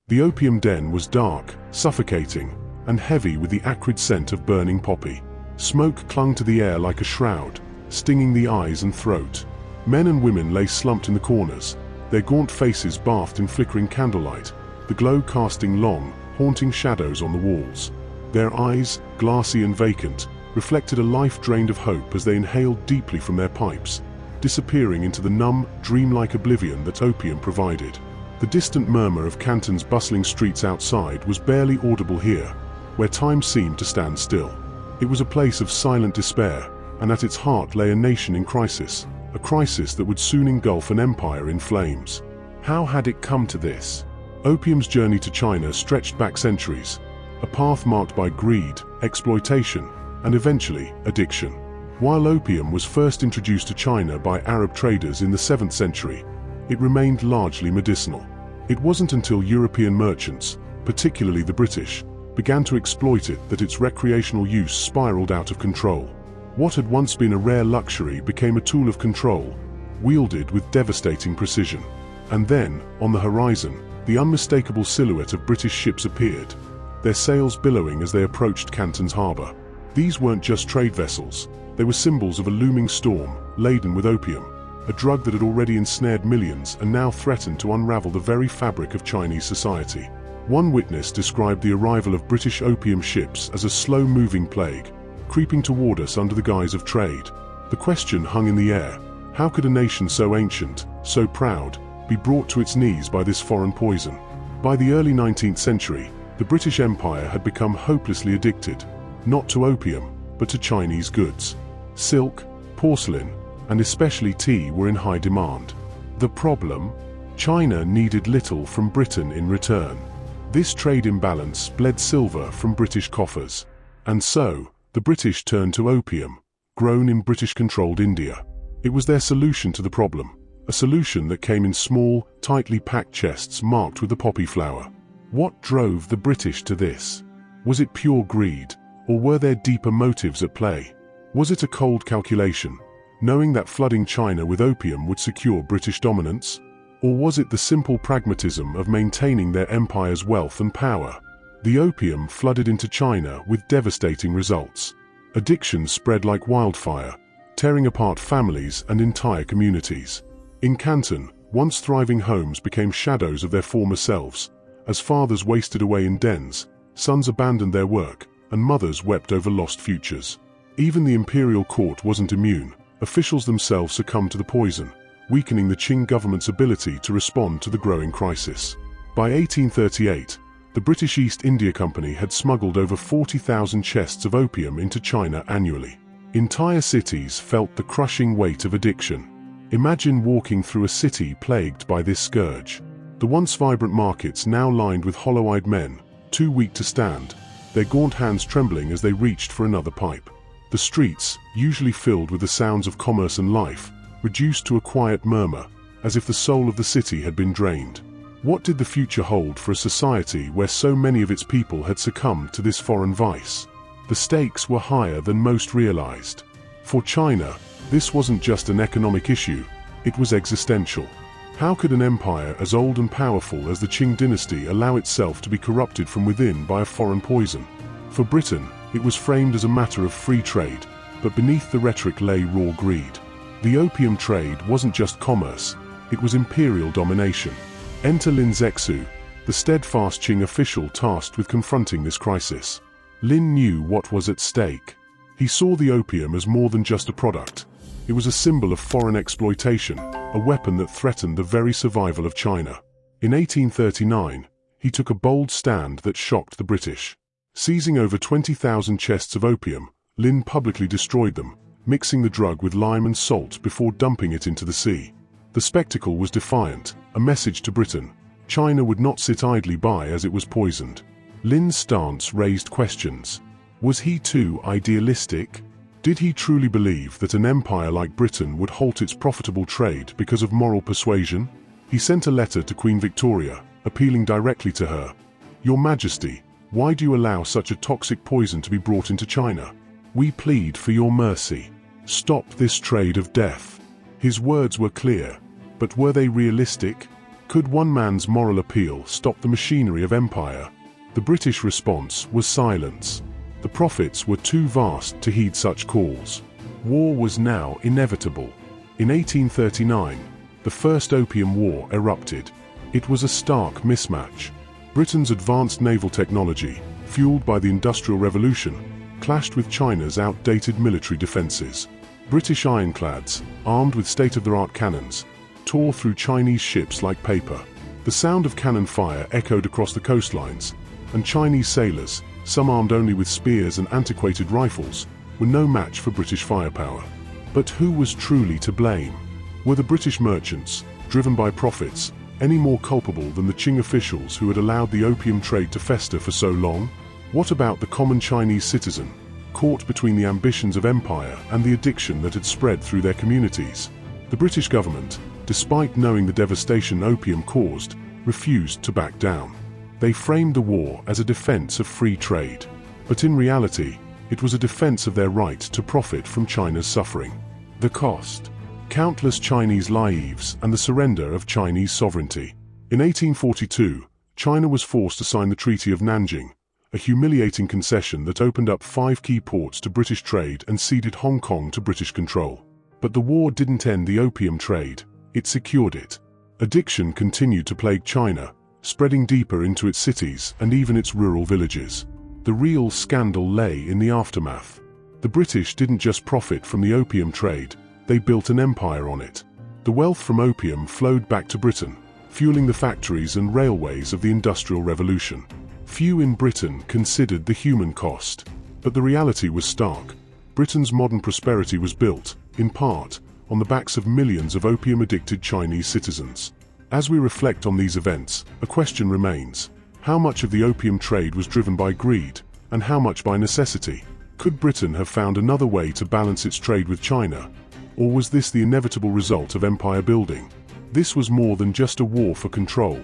The opium den was dark, suffocating, and heavy with the acrid scent of burning poppy. Smoke clung to the air like a shroud, stinging the eyes and throat. Men and women lay slumped in the corners, their gaunt faces bathed in flickering candlelight, the glow casting long, haunting shadows on the walls. Their eyes, glassy and vacant, reflected a life drained of hope as they inhaled deeply from their pipes, disappearing into the numb, dreamlike oblivion that opium provided. The distant murmur of Canton's bustling streets outside was barely audible here, where time seemed to stand still. It was a place of silent despair, and at its heart lay a nation in crisis, a crisis that would soon engulf an empire in flames. How had it come to this? Opium's journey to China stretched back centuries, a path marked by greed, exploitation, and eventually, addiction. While opium was first introduced to China by Arab traders in the 7th century, it remained largely medicinal. It wasn't until European merchants, particularly the British, began to exploit it that its recreational use spiraled out of control. What had once been a rare luxury became a tool of control, wielded with devastating precision. And then, on the horizon, the unmistakable silhouette of British ships appeared, their sails billowing as they approached Canton's harbour. These weren't just trade vessels, they were symbols of a looming storm, laden with opium, a drug that had already ensnared millions and now threatened to unravel the very fabric of Chinese society. One witness described the arrival of British opium ships as a slow-moving plague, creeping toward us under the guise of trade. The question hung in the air: how could a nation so ancient, so proud, be brought to its knees by this foreign poison? By the early 19th century, the British Empire had become hopelessly addicted, not to opium, but to Chinese goods. Silk, porcelain, and especially tea were in high demand. The problem? China needed little from Britain in return. This trade imbalance bled silver from British coffers. And so, the British turned to opium, grown in British-controlled India. It was their solution to the problem, a solution that came in small, tightly packed chests marked with the poppy flower. What drove the British to this? Was it pure greed, or were there deeper motives at play? Was it a cold calculation, knowing that flooding China with opium would secure British dominance? Or was it the simple pragmatism of maintaining their empire's wealth and power? The opium flooded into China with devastating results. Addiction spread like wildfire, tearing apart families and entire communities. In Canton, once thriving homes became shadows of their former selves. As fathers wasted away in dens, sons abandoned their work, and mothers wept over lost futures. Even the imperial court wasn't immune. Officials themselves succumbed to the poison, weakening the Qing government's ability to respond to the growing crisis. By 1838, the British East India Company had smuggled over 40,000 chests of opium into China annually. Entire cities felt the crushing weight of addiction. Imagine walking through a city plagued by this scourge. The once vibrant markets now lined with hollow-eyed men, too weak to stand, their gaunt hands trembling as they reached for another pipe. The streets, usually filled with the sounds of commerce and life, reduced to a quiet murmur, as if the soul of the city had been drained. What did the future hold for a society where so many of its people had succumbed to this foreign vice? The stakes were higher than most realized. For China, this wasn't just an economic issue, it was existential. How could an empire as old and powerful as the Qing dynasty allow itself to be corrupted from within by a foreign poison? For Britain, it was framed as a matter of free trade, but beneath the rhetoric lay raw greed. The opium trade wasn't just commerce, it was imperial domination. Enter Lin Zexu, the steadfast Qing official tasked with confronting this crisis. Lin knew what was at stake. He saw the opium as more than just a product. It was a symbol of foreign exploitation, a weapon that threatened the very survival of China. In 1839, he took a bold stand that shocked the British. Seizing over 20,000 chests of opium, Lin publicly destroyed them, mixing the drug with lime and salt before dumping it into the sea. The spectacle was defiant, a message to Britain. China would not sit idly by as it was poisoned. Lin's stance raised questions. Was he too idealistic? Did he truly believe that an empire like Britain would halt its profitable trade because of moral persuasion? He sent a letter to Queen Victoria, appealing directly to her. "Your Majesty, why do you allow such a toxic poison to be brought into China? We plead for your mercy. Stop this trade of death." His words were clear, but were they realistic? Could one man's moral appeal stop the machinery of empire? The British response was silence. The profits were too vast to heed such calls. War was now inevitable. In 1839, the First Opium War erupted. It was a stark mismatch. Britain's advanced naval technology, fueled by the Industrial Revolution, clashed with China's outdated military defenses. British ironclads, armed with state-of-the-art cannons, tore through Chinese ships like paper. The sound of cannon fire echoed across the coastlines, and Chinese sailors, some armed only with spears and antiquated rifles, were no match for British firepower. But who was truly to blame? Were the British merchants, driven by profits, any more culpable than the Qing officials who had allowed the opium trade to fester for so long? What about the common Chinese citizen, caught between the ambitions of empire and the addiction that had spread through their communities? The British government, despite knowing the devastation opium caused, refused to back down. They framed the war as a defense of free trade. But in reality, it was a defense of their right to profit from China's suffering. The cost: countless Chinese lives and the surrender of Chinese sovereignty. In 1842, China was forced to sign the Treaty of Nanjing, a humiliating concession that opened up 5 key ports to British trade and ceded Hong Kong to British control. But the war didn't end the opium trade, it secured it. Addiction continued to plague China, spreading deeper into its cities and even its rural villages. The real scandal lay in the aftermath. The British didn't just profit from the opium trade, they built an empire on it. The wealth from opium flowed back to Britain, fueling the factories and railways of the Industrial Revolution. Few in Britain considered the human cost. But the reality was stark. Britain's modern prosperity was built, in part, on the backs of millions of opium-addicted Chinese citizens. As we reflect on these events, a question remains: how much of the opium trade was driven by greed, and how much by necessity? Could Britain have found another way to balance its trade with China? Or was this the inevitable result of empire building? This was more than just a war for control.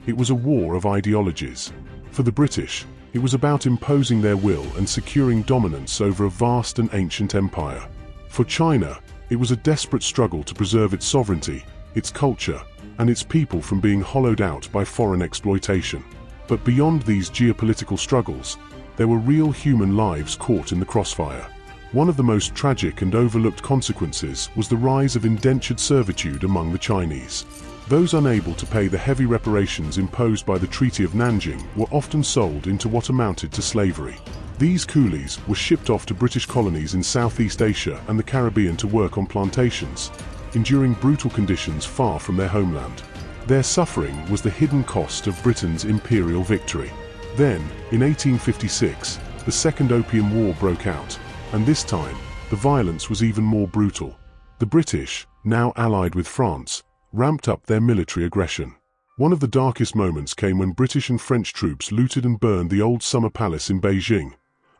It was a war of ideologies. For the British, it was about imposing their will and securing dominance over a vast and ancient empire. For China, it was a desperate struggle to preserve its sovereignty, its culture, and its people from being hollowed out by foreign exploitation. But beyond these geopolitical struggles, there were real human lives caught in the crossfire. One of the most tragic and overlooked consequences was the rise of indentured servitude among the Chinese. Those unable to pay the heavy reparations imposed by the Treaty of Nanjing were often sold into what amounted to slavery. These coolies were shipped off to British colonies in Southeast Asia and the Caribbean to work on plantations, enduring brutal conditions far from their homeland. Their suffering was the hidden cost of Britain's imperial victory. Then, in 1856, the Second Opium War broke out, and this time, the violence was even more brutal. The British, now allied with France, ramped up their military aggression. One of the darkest moments came when British and French troops looted and burned the old Summer Palace in Beijing,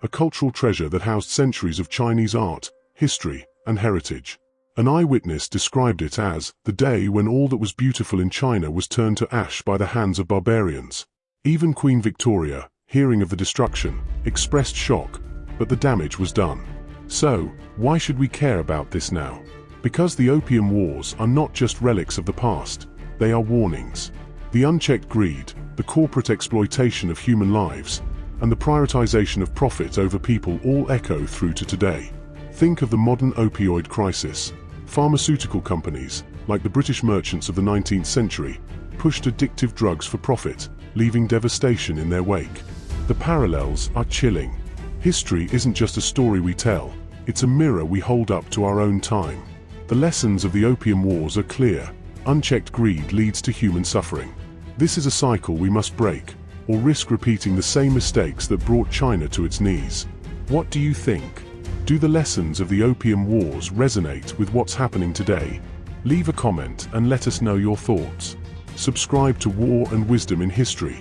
a cultural treasure that housed centuries of Chinese art, history, and heritage. An eyewitness described it as the day when all that was beautiful in China was turned to ash by the hands of barbarians. Even Queen Victoria, hearing of the destruction, expressed shock, but the damage was done. So, why should we care about this now? Because the Opium Wars are not just relics of the past, they are warnings. The unchecked greed, the corporate exploitation of human lives, and the prioritization of profit over people all echo through to today. Think of the modern opioid crisis. Pharmaceutical companies, like the British merchants of the 19th century, pushed addictive drugs for profit, leaving devastation in their wake. The parallels are chilling. History isn't just a story we tell, it's a mirror we hold up to our own time. The lessons of the Opium Wars are clear. Unchecked greed leads to human suffering. This is a cycle we must break, or risk repeating the same mistakes that brought China to its knees. What do you think? Do the lessons of the Opium Wars resonate with what's happening today? Leave a comment and let us know your thoughts. Subscribe to War and Wisdom in History,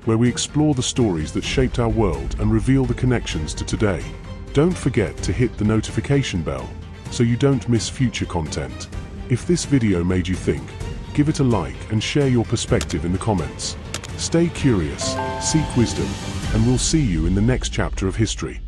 where we explore the stories that shaped our world and reveal the connections to today. Don't forget to hit the notification bell so you don't miss future content. If this video made you think, give it a like and share your perspective in the comments. Stay curious, seek wisdom, and we'll see you in the next chapter of history.